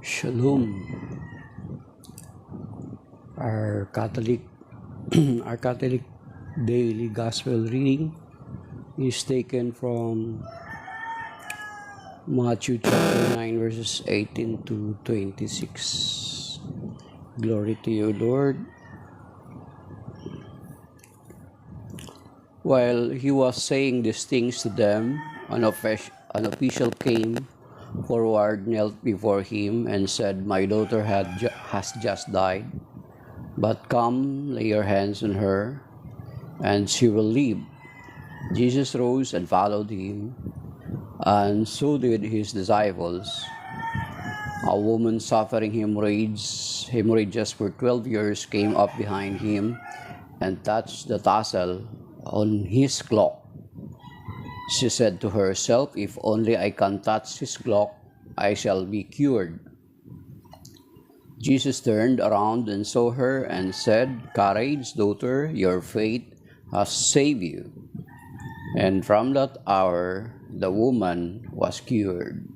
Shalom. Our Catholic our Catholic daily gospel reading is taken from Matthew chapter 9 verses 18 to 26. Glory to you, Lord. While he was saying these things to them, an official came forward, knelt before him, and said, "My daughter has just died, but come, lay your hands on her, and she will live." Jesus rose and followed him, and so did his disciples. A woman suffering hemorrhages for 12 years came up behind him and touched the tassel on his cloak. She said to herself, "If only I can touch his cloak, I shall be cured." Jesus turned around and saw her and said, "Courage, daughter, your faith has saved you." And from that hour, the woman was cured.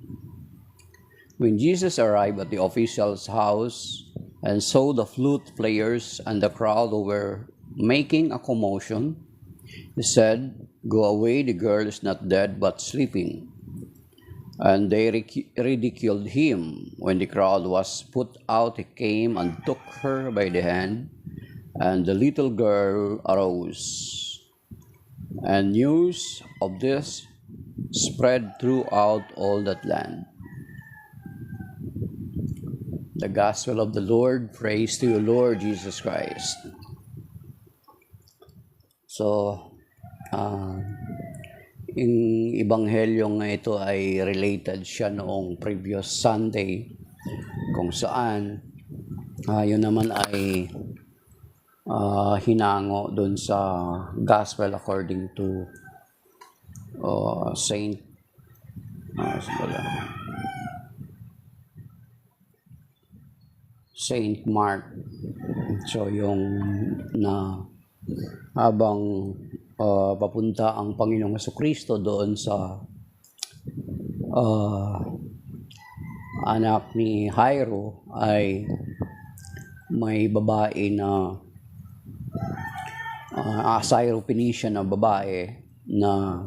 When Jesus arrived at the official's house and saw the flute players and the crowd were making a commotion, he said, "Go away, the girl is not dead but sleeping." And they ridiculed him. When the crowd was put out, he came and took her by the hand, and the little girl arose. And news of this spread throughout all that land. The Gospel of the Lord. Praise to you, Lord Jesus Christ. So, yung ebanghelyong ito ay related siya noong previous Sunday, kung saan yun naman ay hinango dun sa Gospel according to Saint Mark. So yung na habang papunta ang Panginoong Jesucristo doon sa anak ni Jairo, ay may babae na Syrophoenician na babae na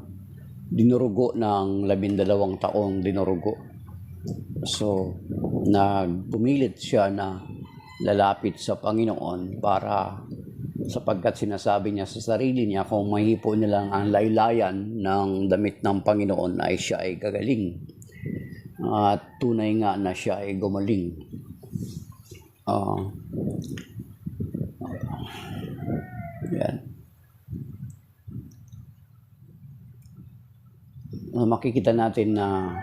dinurugo ng 12 taong dinurugo. So, nagpumilit siya na lalapit sa Panginoon sapagkat sinasabi niya sa sarili niya kung mahipo niya lang ang laylayan ng damit ng Panginoon ay siya ay gagaling. At tunay nga na siya ay gumaling. Yan. Makikita natin na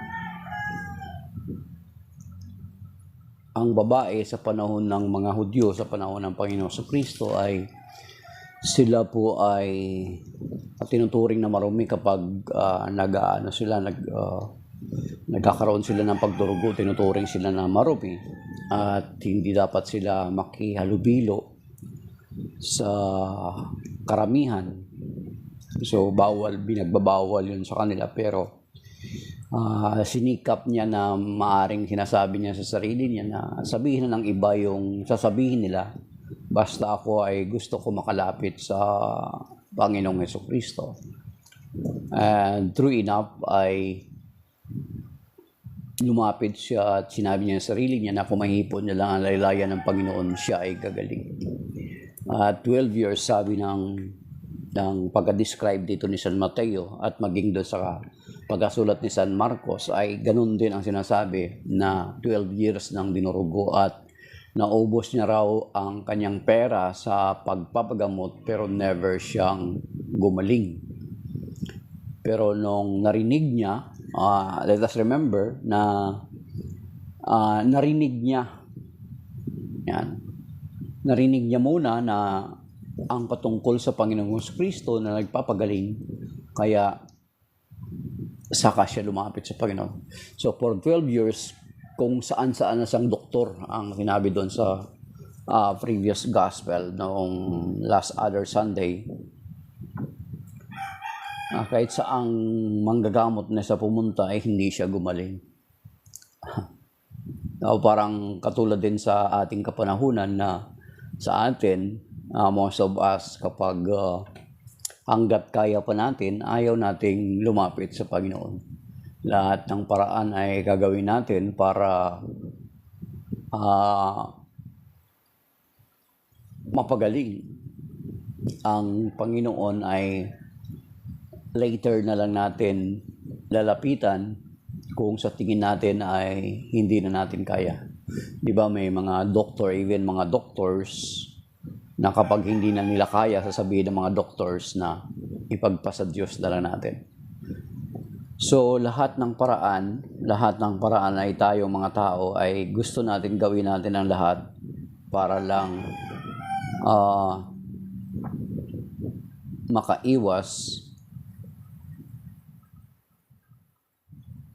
ang babae sa panahon ng mga Hudyo, sa panahon ng Panginoon Jesucristo, ay sila po ay tinuturing na marumi kapag nagkakaroon sila ng pagdurugo, tinuturing sila na marumi at hindi dapat sila makihalubilo sa karamihan. So binagbabawal yun sa kanila, pero sinikap niya na maaring sinasabi niya sa sarili niya na sabihin na ng iba yung sasabihin nila, basta ako ay gusto ko makalapit sa Panginoong Jesucristo. And true enough ay lumapit siya at sinabi niya sa sarili niya na kung mahipon niya lang ang laylayan ng Panginoon, siya ay gagaling. 12 years sabi ng pagka-describe dito ni San Mateo at maging doon sa pagkasulat ni San Marcos ay ganun din ang sinasabi na 12 years nang dinurugo at naubos niya raw ang kanyang pera sa pagpapagamot pero never siyang gumaling. Pero nung narinig niya, let us remember na narinig niya muna na ang patungkol sa Panginoong Jesucristo na nagpapagaling, kaya saka siya lumapit sa Panginoon. So for 12 years, kung saan-saan na siyang doktor, ang sinabi doon sa previous gospel noong last other Sunday, kahit saang manggagamot na sa pumunta ay hindi siya gumaling. Parang katulad din sa ating kapanahunan na sa atin, most of us kapag hanggat kaya pa natin, ayaw nating lumapit sa Panginoon. Lahat ng paraan ay gagawin natin para mapagaling. Ang Panginoon ay later na lang natin lalapitan kung sa tingin natin ay hindi na natin kaya. Di ba may mga doctor, even mga doctors, na kapag hindi na nila kaya, sasabihin ng mga doctors na ipagpasa Diyos na lang natin. So lahat ng paraan ay tayo mga tao ay gusto natin gawin natin ang lahat para lang makaiwas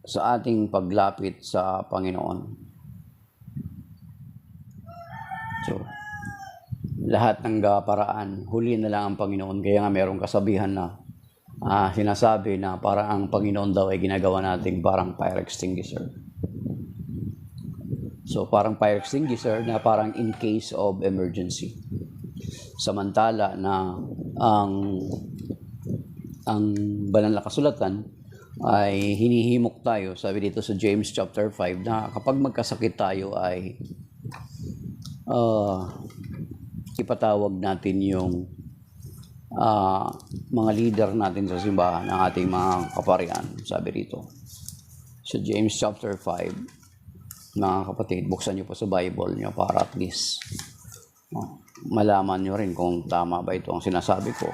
sa ating paglapit sa Panginoon. So, lahat ng paraan, huli na lang ang Panginoon. Kaya nga mayroong kasabihan na sinasabi na parang ang Panginoon daw ay ginagawa nating parang fire extinguisher. So, parang fire extinguisher na parang in case of emergency. Samantala na ang banal na kasulatan ay hinihimok tayo, sabi dito sa James chapter 5, na kapag magkasakit tayo ay ipatawag natin yung mga leader natin sa simbahan, ng ating mga kaparian, sabi rito. Sa James chapter 5, mga kapatid, buksan nyo po sa Bible nyo para at least malaman nyo rin kung tama ba ito ang sinasabi ko.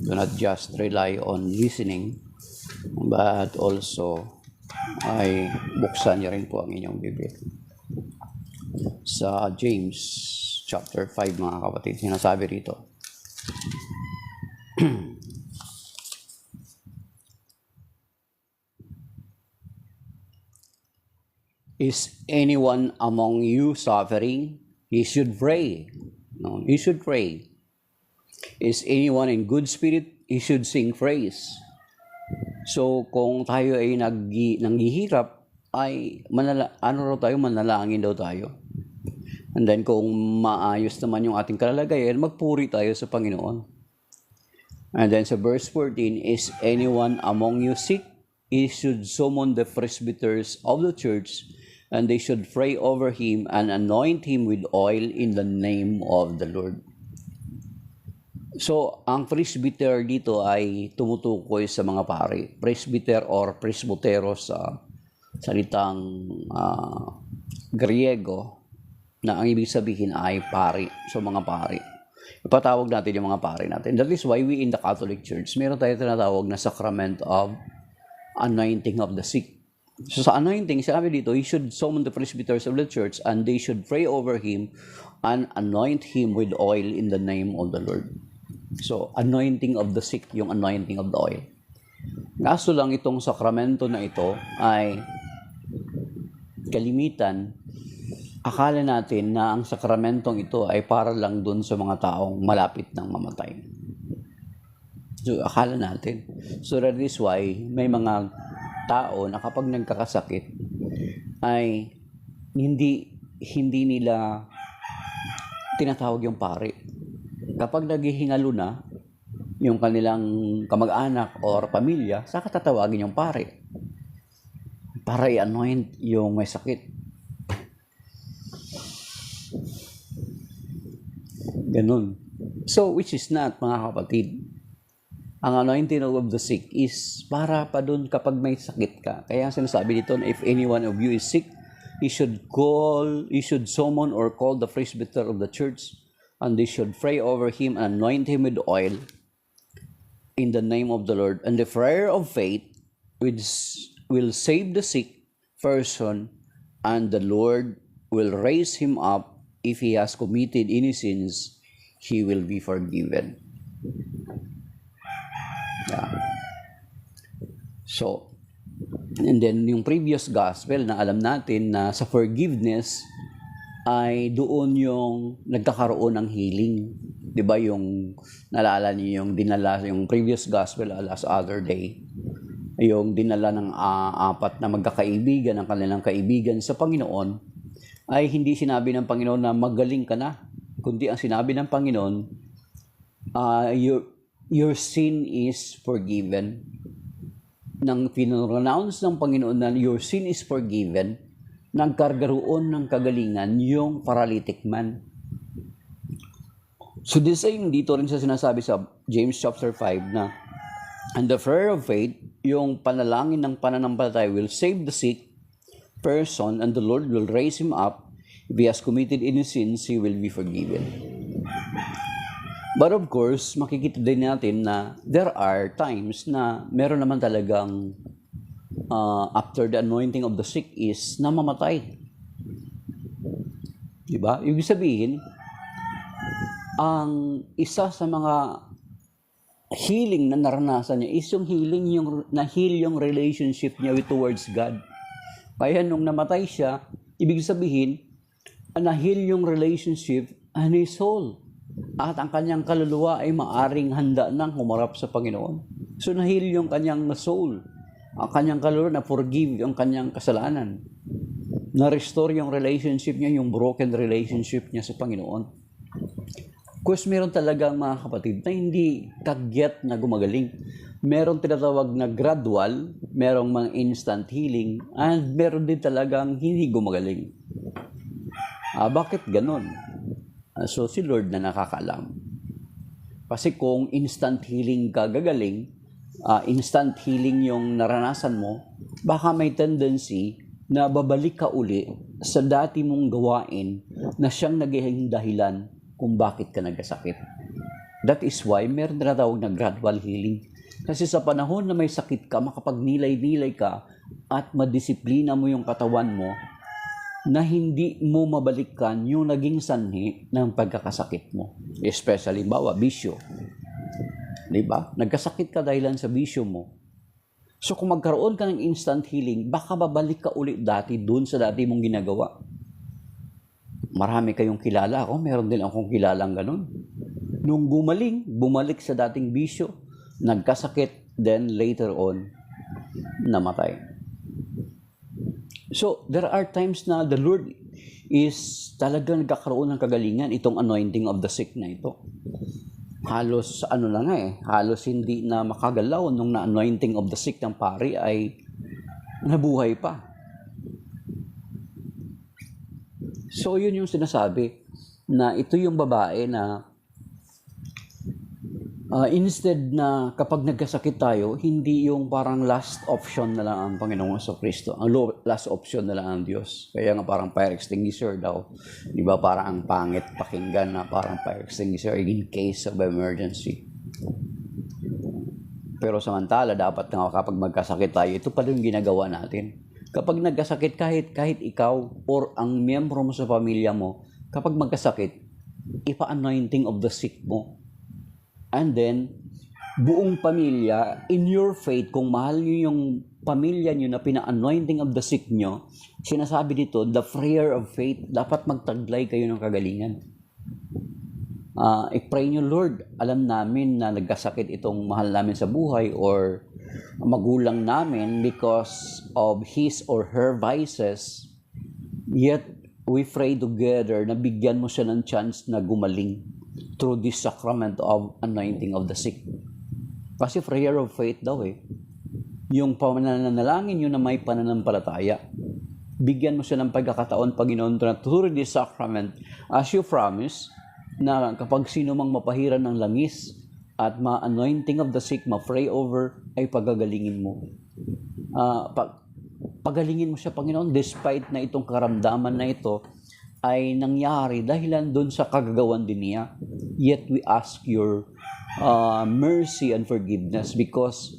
Do not just rely on listening, but also ay buksan niyo rin po ang inyong Biblia. Sa James chapter 5, mga kapatid, sinasabi rito, is anyone among you suffering? He should pray. No, he should pray. Is anyone in good spirit? He should sing praise. So, kung tayo ay nanghihirap, ay manalangin daw tayo. And then, kung maayos naman yung ating kalalagayan, magpuri tayo sa Panginoon. And then, sa verse 14, is anyone among you sick? He should summon the presbyters of the church, and they should pray over him and anoint him with oil in the name of the Lord. So, ang presbyter dito ay tumutukoy sa mga pari. Presbyter or presbyteros sa salitang Griego, na ang ibig sabihin ay pari. So, mga pari. Ipatawag natin yung mga pari natin. That is why we in the Catholic Church, meron tayo tinatawag na sacrament of anointing of the sick. So, sa anointing, sabi dito, he should summon the presbyters of the church and they should pray over him and anoint him with oil in the name of the Lord. So, anointing of the sick, yung anointing of the oil. Kaso lang itong sakramento na ito ay kalimitan, akala natin na ang sakramentong ito ay para lang dun sa mga taong malapit ng mamatay. So, akala natin. So, that is why may mga tao na kapag nagkakasakit ay hindi nila tinatawag yung pari. Kapag naghihingalo na yung kanilang kamag-anak or pamilya, saka tatawagin yung pari para i-anoint yung may sakit. Ganun. So, which is not, mga kapatid. Ang anointing of the sick is para pa dun kapag may sakit ka. Kaya sinasabi dito na if any one of you is sick, he should summon or call the presbyter of the church, and they should pray over him and anoint him with oil in the name of the Lord. And the prayer of faith will save the sick person, and the Lord will raise him up. If he has committed any sins, he will be forgiven. Yeah. So, and then yung previous gospel na alam natin na sa forgiveness ay doon yung nagkakaroon ng healing. 'Di ba yung naalala niyo yung dinala yung previous gospel last other day yung dinala ng apat na magkakaibigan, ang kanilang kaibigan sa Panginoon, ay hindi sinabi ng Panginoon na magaling ka na, kundi ang sinabi ng Panginoon, your sin is forgiven. Nang pinronounce ng Panginoon na your sin is forgiven, nagkargaroon ng kagalingan yung paralytic man. So the same dito rin sa sinasabi sa James chapter 5 na, and the prayer of faith, yung panalangin ng pananampalataya will save the sick person and the Lord will raise him up. If he has committed any sins, he will be forgiven. But of course, makikita din natin na there are times na meron naman talagang after the anointing of the sick is namamatay. Diba? Ibig sabihin, ang isa sa mga healing na naranasan niya is yung healing, yung na-heal yung relationship niya towards God. Kaya nung namatay siya, ibig sabihin, na-heal yung relationship and his soul. At ang kanyang kaluluwa ay maaring handa nang humarap sa Panginoon. So na-heal yung kanyang soul. Ang kanyang kaluluwa na-forgive yung kanyang kasalanan. Na-restore yung relationship niya, yung broken relationship niya sa Panginoon. Because meron talagang mga kapatid na hindi kagyat na gumagaling. Meron tinatawag na gradual, merong mga instant healing, and meron din talagang hindi gumagaling. Bakit ganon? So si Lord na nakakaalam. Kasi kung instant healing ka gagaling, instant healing yung naranasan mo, baka may tendency na babalik ka uli sa dati mong gawain na siyang naging dahilan kung bakit ka nagkasakit. That is why meron na tawag na gradual healing. Kasi sa panahon na may sakit ka, makapagnilay-nilay ka at madisiplina mo yung katawan mo na hindi mo mabalikan yung naging sanhi ng pagkakasakit mo. Especially, bawa, bisyo. Diba? Nagkasakit ka dahilan sa bisyo mo. So kung magkaroon ka ng instant healing, baka babalik ka ulit dati dun sa dati mong ginagawa. Marami kayong kilala. Ako, meron din akong kilalang ganun. Nung bumalik sa dating bisyo, nagkasakit, then later on, namatay. So, there are times na the Lord is talagang nagkakaroon ng kagalingan itong anointing of the sick na ito. Halos, halos hindi na makagalaw nung na-anointing of the sick ng pari ay nabuhay pa. So, yun yung sinasabi na ito yung babae na instead na kapag nagkasakit tayo, hindi yung parang last option na lang ang Panginoong Kristo. Ang last option na lang ang Diyos. Kaya nga parang fire extinguisher daw. Di ba parang ang pangit pakinggan na parang fire extinguisher in case of emergency. Pero samantala, dapat nga kapag magkasakit tayo, ito pa rin yung ginagawa natin. Kapag nagkasakit, kahit ikaw or ang miyembro mo sa pamilya mo, kapag magkasakit, ipa-anointing of the sick mo. And then, buong pamilya, in your faith, kung mahal nyo yung pamilya nyo na pina-anointing of the sick nyo, sinasabi dito, the prayer of faith, dapat magtaglay kayo ng kagalingan. I-pray nyo, Lord, alam namin na nagkasakit itong mahal namin sa buhay or magulang namin because of his or her vices, yet we pray together na bigyan mo siya ng chance na gumaling through this sacrament of anointing of the sick. Kasi prayer of faith daw yung pananalangin nyo na may pananampalataya. Bigyan mo siya ng pagkakataon, Panginoon, through this sacrament, as you promise, na kapag sino mang mapahiran ng langis at ma-anointing of the sick, ma-pray over, ay pagagalingin mo. Pagalingin mo siya, Panginoon, despite na itong karamdaman na ito ay nangyari dahilan doon sa kagagawan din niya. Yet we ask your mercy and forgiveness because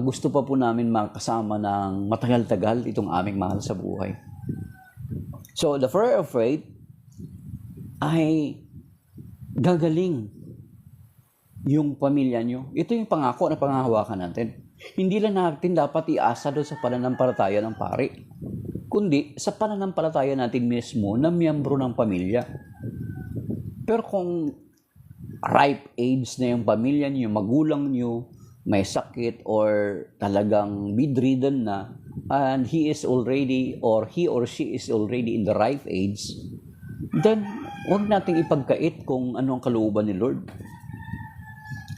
gusto pa po namin makasama ng matagal-tagal itong aming mahal sa buhay. So, the prayer of faith ay gagaling yung pamilya nyo. Ito yung pangako na pangahawakan natin. Hindi lang natin dapat iasa doon sa pananampalataya ng pari, kundi sa pananampalataya natin mismo na miyembro ng pamilya. Pero kung ripe age na yung pamilya nyo, magulang nyo, may sakit or talagang bedridden na, and he is already or he or she is already in the ripe age, then huwag nating ipagkait kung ano ang kalooban ni Lord.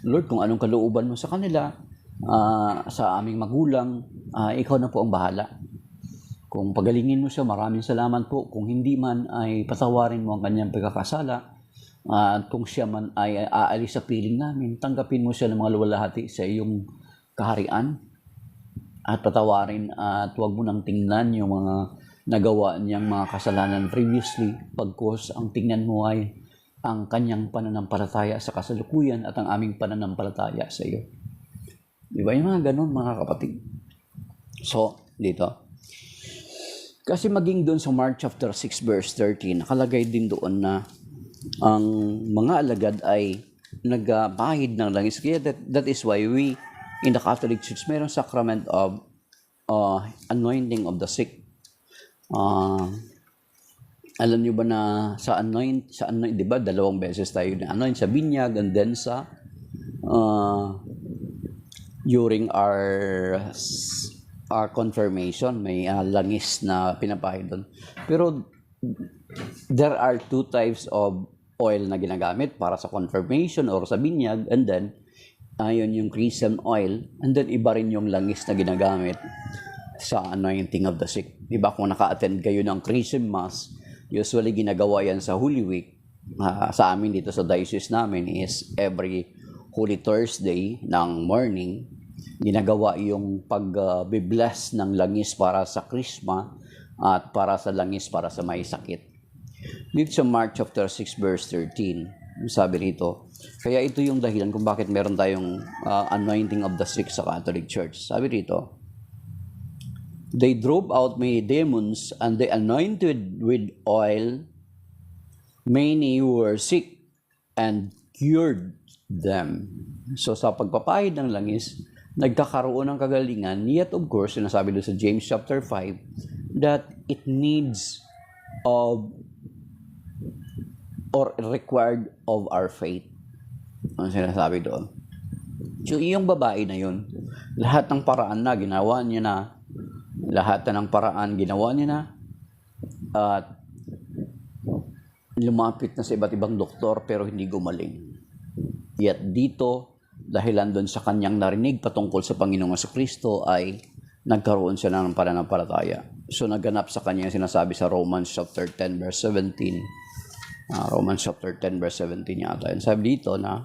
Lord, kung anong kalooban mo sa kanila, sa aming magulang, ikaw na po ang bahala. Kung pagalingin mo siya, maraming salamat po. Kung hindi man, ay patawarin mo ang kanyang pagkakasala. At kung siya man ay aalis sa piling namin, tanggapin mo siya ng mga luwalhati sa iyong kaharian. At patawarin at huwag mo nang tingnan yung mga nagawa niyang mga kasalanan previously. Pagkos ang tingnan mo ay ang kanyang pananampalataya sa kasalukuyan at ang aming pananampalataya sa iyo. Di ba yung mga ganun, mga kapatid? So, dito. Kasi maging doon sa Mark chapter 6 verse 13, nakalagay din doon na ang mga alagad ay nagpahid ng langis. Kaya that is why we, in the Catholic Church, mayroong sacrament of anointing of the sick. Alam niyo ba na sa anoint, di ba, 2 beses tayo na anoint sa binyag and then sa during our confirmation, may langis na pinapahid doon. Pero there are 2 types of oil na ginagamit para sa confirmation or sa binyag, and then yun yung chrism oil, and then iba rin yung langis na ginagamit sa anointing of the sick. Diba, kung naka-attend kayo ng chrism mass, usually ginagawa yan sa Holy Week. Sa amin dito sa diocese namin is every Holy Thursday ng morning, ginagawa yung pag-bless ng langis para sa Krisma at para sa langis para sa may sakit. Dito sa Mark chapter 6 verse 13, sabi rito, kaya ito yung dahilan kung bakit meron tayong anointing of the sick sa Catholic Church. Sabi rito, they drove out many demons and they anointed with oil many who were sick and cured them. So sa pagpapahid ng langis, nagkakaroon ng kagalingan, yet of course, sinasabi doon sa James chapter 5, that it needs of or required of our faith. Ano sinasabi doon? So, yung babae na yun, lahat ng paraan na ginawa niya na, lahat ng paraan ginawa niya na, at lumapit na sa iba't ibang doktor pero hindi gumaling. Yet dito, dahilan doon sa kanyang narinig patungkol sa Panginoong Jesucristo ay nagkaroon siya ng pananampalataya. So naganap sa kanya yung sinasabi sa Romans chapter 10 verse 17. Romans chapter 10 verse 17 yata. And sabi dito na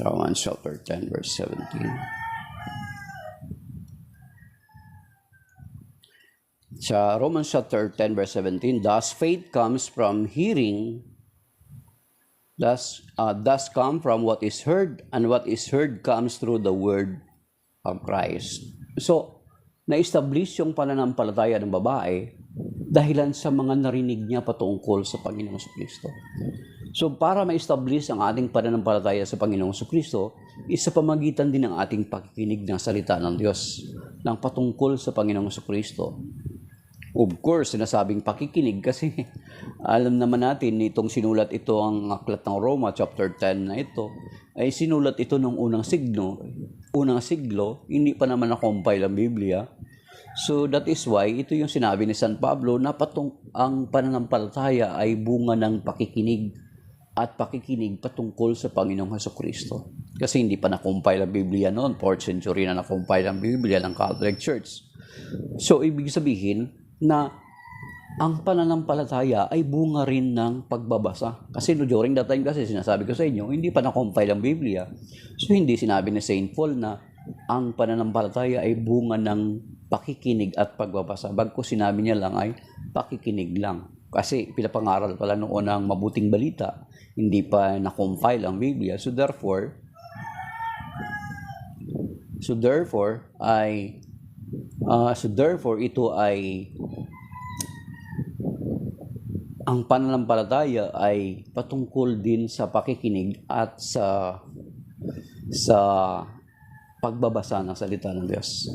Romans chapter 10 verse 17. Sa Romans chapter 10 verse 17, thus faith comes from hearing, thus come from what is heard, and what is heard comes through the word of Christ. So, na-establish yung pananampalataya ng babae dahilan sa mga narinig niya patungkol sa Panginoong Jesucristo. So, para ma-establish ang ating pananampalataya sa Panginoong Jesucristo, isa pamagitan din ng ating pakikinig ng salita ng Diyos, ng patungkol sa Panginoong Jesucristo. Of course, sinasabing pakikinig kasi alam naman natin itong sinulat ito ang aklat ng Roma chapter 10 na ito ay sinulat ito nung unang siglo, hindi pa naman na-compile ang Biblia. So that is why ito yung sinabi ni San Pablo na ang pananampalataya ay bunga ng pakikinig at pakikinig patungkol sa Panginoong Jesucristo. Kasi hindi pa na-compile ang Biblia noon, 4th century na na-compile ang Biblia ng Catholic Church. So ibig sabihin na ang pananampalataya ay bunga rin ng pagbabasa. Kasi during that time kasi sinasabi ko sa inyo, hindi pa na-compile ang Biblia. So hindi sinabi ni Saint Paul na ang pananampalataya ay bunga ng pakikinig at pagbabasa. Bagkus sinabi niya lang ay pakikinig lang. Kasi pinapangaral pala noong unang mabuting balita, hindi pa na-compile ang Biblia. So therefore ito ay ang pananampalataya ay patungkol din sa pakikinig at sa pagbabasa ng salita ng Diyos.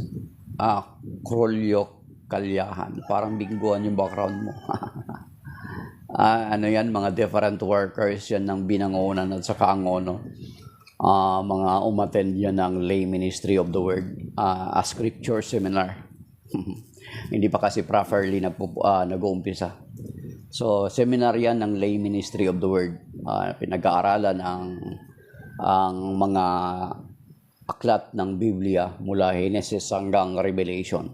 Krolyok kalyahan. Parang bingguan yung background mo. Ano yan, mga different workers yan ng binangonan at saka angono. Mga umattend yan ng lay ministry of the word, a scripture seminar. Hindi pa kasi properly nag-uumpisa. So, seminar yan ng lay ministry of the word. Pinag-aaralan ang mga aklat ng Biblia mula Genesis hanggang Revelation.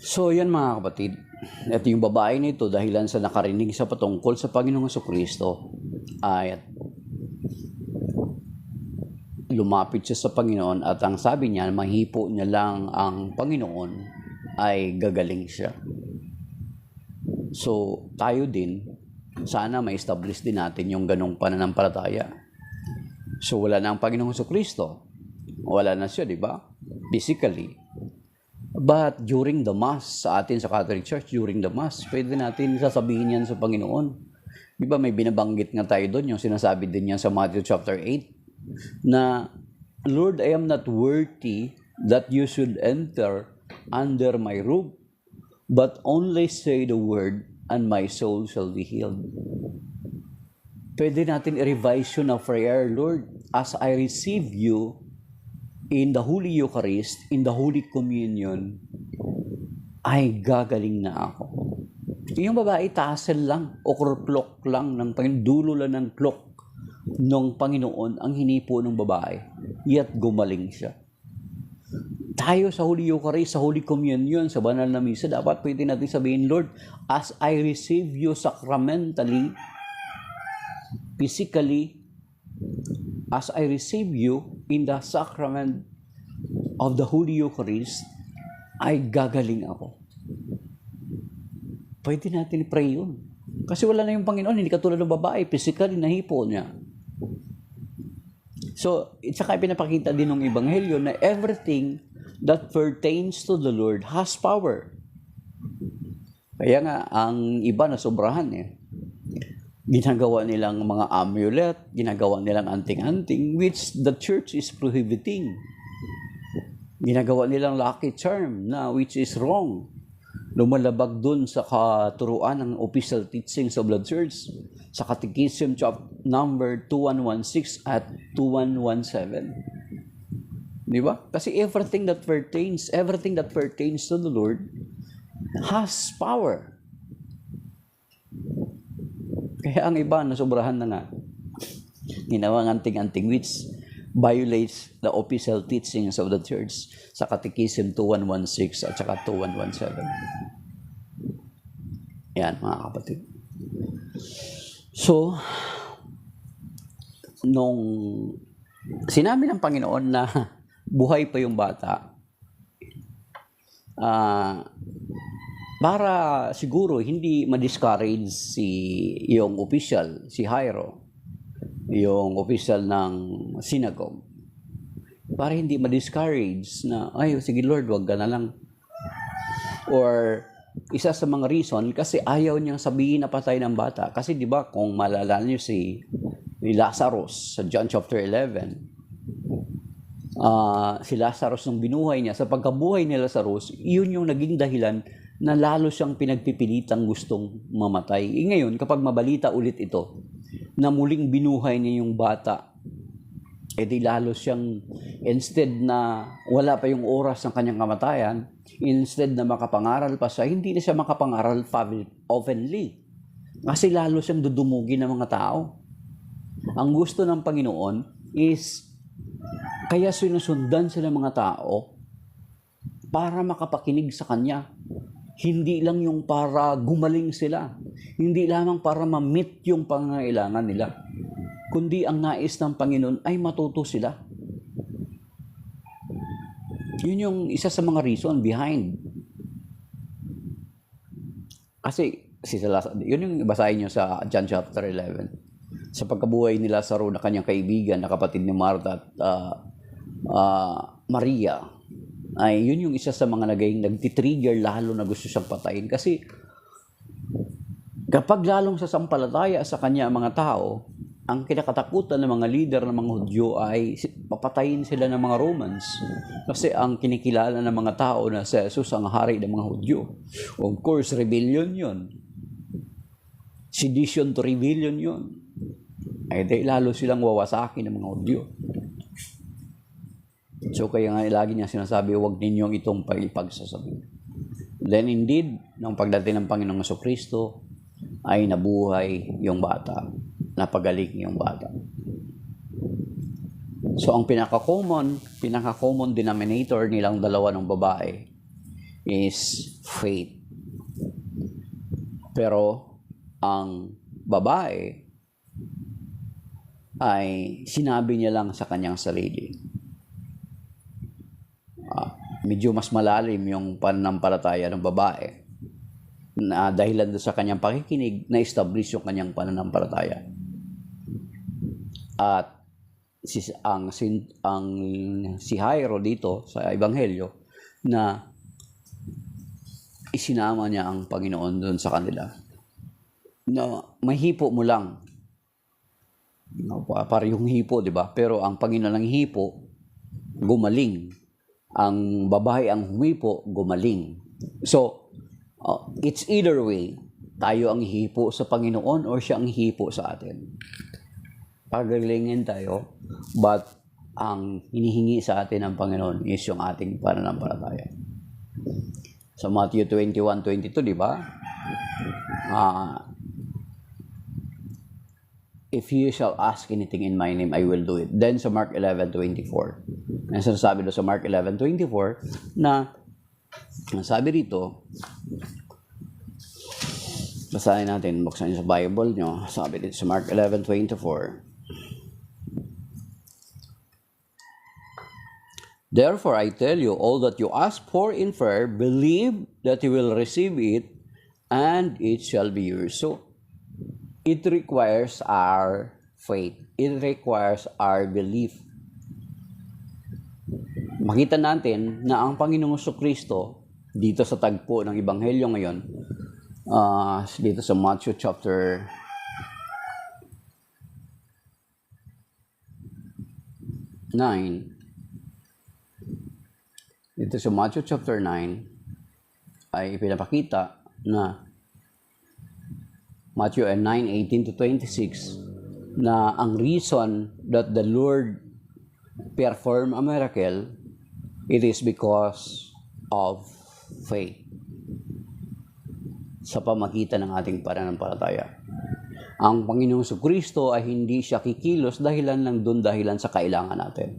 So, yan mga kapatid. At yung babae nito, dahilan sa nakarinig sa patungkol sa Panginoong Jesucristo, ay lumapit siya sa Panginoon at ang sabi niya, mahipo niya lang ang Panginoon, ay gagaling siya. So, tayo din, sana ma-establish din natin yung ganong pananampalataya. So, wala na ang Panginoong Jesucristo. Wala na siya, di ba? Physically. But during the Mass, sa atin sa Catholic Church, during the Mass, pwede natin sasabihin yan sa Panginoon. Di ba may binabanggit nga tayo doon, yung sinasabi din yan sa Matthew chapter 8, na, Lord, I am not worthy that you should enter under my roof, but only say the word, and my soul shall be healed. Pwede natin i-revise yun na prayer, Lord, as I receive you in the Holy Eucharist, in the Holy Communion, ay gagaling na ako. Yung babae, tassel lang, o clock lang, dulo lang ng clock ng Panginoon ang hinipo ng babae, yet gumaling siya. Tayo sa Holy Eucharist, sa Holy Communion, sa banal na misa, dapat pwede natin sabihin, Lord, as I receive you sacramentally, physically, as I receive you in the sacrament of the Holy Eucharist, ay gagaling ako. Pwede natin pray yun. Kasi wala na yung Panginoon, hindi katulad ng babae, physically nahipo niya. So, saka pinapakita din ng Ebanghelyo na everything that pertains to the Lord has power. Kaya nga, ang iba na sobrahan ginagawa nilang mga amulet, ginagawa nilang anting-anting, which the church is prohibiting. Ginagawa nilang lucky charm, which is wrong. Lumalabag dun sa katuruan ng official teachings of the church, sa Catechism number 2116 at 2117. Di ba? Kasi everything that pertains to the Lord has power. Kaya ang iba, nasobrahan na nga. Ginawang anting-anting which violates the official teachings of the church sa Catechism 2116 at saka 2117. Yan, mga kapatid. So, nung sinabi ng Panginoon na buhay pa yung bata, para siguro hindi ma-discourage yung official, si Jairo, yung official ng synagogue, para hindi ma-discourage na, ay, sige Lord, wag ka na lang. Or, isa sa mga reason, kasi ayaw niyang sabihin na patay ng bata. Kasi di ba kung malala niyo si Lazarus sa John chapter 11, si Lazarus nung binuhay niya, sa pagkabuhay ni Lazarus, yun yung naging dahilan na lalo siyang pinagpipilitang gustong mamatay. Ngayon, kapag mabalita ulit ito, na muling binuhay niya yung bata, di lalo siyang, instead na wala pa yung oras ng kanyang kamatayan, instead na makapangaral pa siya, hindi na siya makapangaral openly. Kasi lalo siyang dudumugin ng mga tao. Ang gusto ng Panginoon is, kaya sinusundan sila mga tao para makapakinig sa Kanya. Hindi lang yung para gumaling sila. Hindi lamang para ma-meet yung pangangailangan nila. Kundi ang nais ng Panginoon ay matuto sila. Yun yung isa sa mga reason behind. Kasi, yun yung basahin nyo sa John chapter 11. Sa pagkabuhay ni Lazaro na kanyang kaibigan, na kapatid ni Martha at Maria, ay yun yung isa sa mga nagtitrigger lalo na gusto siyang patayin. Kasi kapag lalong sasampalataya sa kanya ang mga tao, ang kinakatakutan ng mga leader ng mga Hudyo ay papatayin sila ng mga Romans. Kasi ang kinikilala ng mga tao na si Jesus ang hari ng mga Hudyo. Of course, rebellion yun. Sedition to rebellion yun. Ay di lalo silang wawasakin ng mga Hudyo. So kaya nga lagi niya sinasabi, huwag ninyong itong pagsasabi. Then indeed, nung pagdating ng Panginoong Jesucristo, ay nabuhay yung bata. Napagaling yung bata. So ang pinaka-common denominator nilang dalawa ng babae is faith. Pero ang babae ay sinabi niya lang sa kanyang sarili. Medyo mas malalim yung pananampalataya ng babae na dahilan sa kanyang pakikinig na-establish yung kanyang pananampalataya. At si Jairo dito sa Ebanghelyo na isinama niya ang Panginoon doon sa kanila. Na may hipo mo lang. Para yung hipo, di ba? Pero ang Panginoon ng hipo, gumaling. Ang babae ang humipo, gumaling. So, it's either way. Tayo ang hipo sa Panginoon or siya ang hipo sa atin. Pagalingin tayo, but ang hinihingi sa atin ng Panginoon is yung ating pananampalataya. Sa Matthew 21:22, di ba? If you shall ask anything in my name, I will do it. Then sa Mark 11:24, ang sinasabi doon sa Mark 11:24 na sabi rito, basahin natin, buksan niyo sa Bible nyo, sabi dito sa Mark 11:24, therefore I tell you, all that you ask for in prayer, believe that you will receive it, and it shall be yours. So, it requires our faith. It requires our belief. Makita natin na ang Panginoong Jesucristo, dito sa tagpo ng Ebanghelyo ngayon, dito sa Matthew chapter 9, dito sa Matthew chapter 9, ay ipinapakita na Matthew 9:18-26, na ang reason that the Lord perform a miracle, it is because of faith. Sa pamagitan ng ating pananampalataya. Ang Panginoong Jesucristo ay hindi siya kikilos dahilan sa kailangan natin.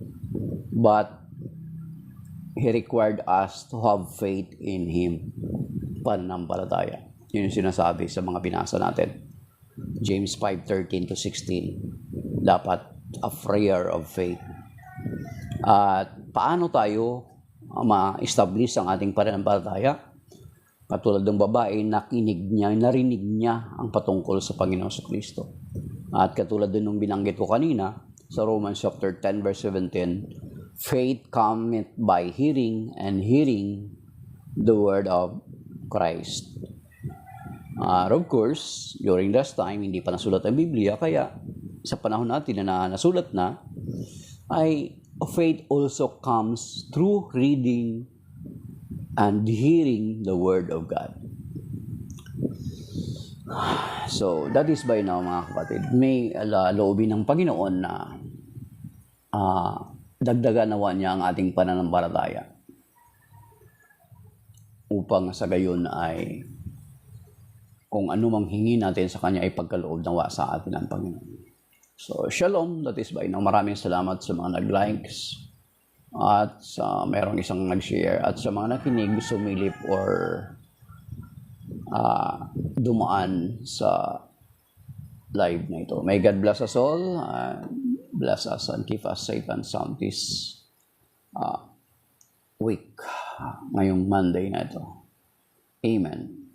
But He required us to have faith in Him. Pananampalataya. Yun yung sinasabi sa mga binasa natin. James 5:13-16. Dapat a prayer of faith. At paano tayo ma-establish ang ating pananampalataya? Katulad ng babae, narinig niya ang patungkol sa Panginoong Jesucristo. At katulad din ng binanggit ko kanina, sa Romans chapter 10 verse 17, faith cometh by hearing, and hearing the word of Christ. Of course, during that time, hindi pa nasulat ang Biblia, kaya sa panahon natin na nasulat na, ay faith also comes through reading and hearing the Word of God. So, that is by now, mga kapatid. May loobin ng Panginoon na dagdagan nawa niya ang ating pananampalataya upang sa gayon ay kung ano mang hingi natin sa Kanya ay pagkaloob nawa sa atin ang Panginoon. So, shalom. That is by now. Maraming salamat sa mga nag-likes at sa mayroong isang nag-share at sa mga nakinig, sumilip or dumaan sa live na ito. May God bless us all. Bless us and keep us safe and sound this week. Ngayong Monday na ito. Amen.